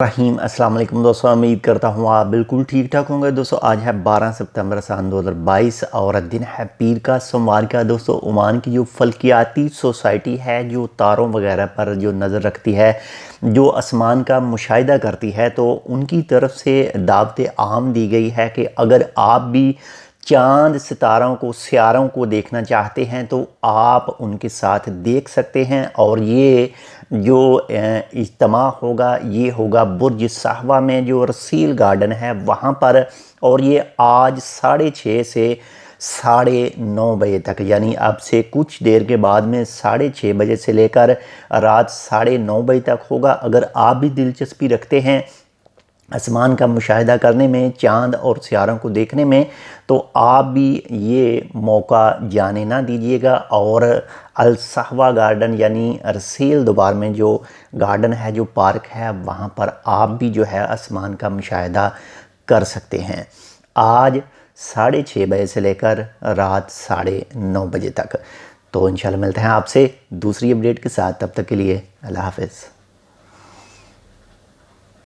रहीम अस्सलाम वालेकुम दोस्तों, उम्मीद करता हूँ आप बिल्कुल ठीक ठाक होंगे। दोस्तों आज है 12 सितंबर सन 2022 और दिन है पीर का सोमवार का। दोस्तों ओमान की जो फल्कियाती सोसाइटी है, जो तारों वगैरह पर जो नज़र रखती है, जो आसमान का मुशाहिदा करती है, तो उनकी तरफ से दावत आम दी गई है कि अगर आप भी चाँद सितारों को सियारों को देखना चाहते हैं तो आप उनके साथ देख सकते हैं। और ये जो इज्तिमा होगा ये होगा बुर्ज साहवा में, जो रसील गार्डन है वहाँ पर। और ये आज 6:30 से 9:30 बजे तक, यानी अब से कुछ देर के बाद में 6:30 बजे से लेकर रात 9:30 बजे तक होगा। अगर आप भी दिलचस्पी रखते हैं आसमान का मुशाहिदा करने में, चाँद और सियारों को देखने में, तो आप भी ये मौका जाने ना दीजिएगा। और अल सहवा गार्डन यानी रसील दोबार में जो गार्डन है, जो पार्क है, वहाँ पर आप भी जो है आसमान का मुशाहिदा कर सकते हैं आज 6:30 बजे से लेकर रात 9:30 बजे तक। तो इंशाल्लाह मिलते हैं आपसे दूसरी अपडेट के साथ। तब तक के लिए अल्लाह हाफ़िज़।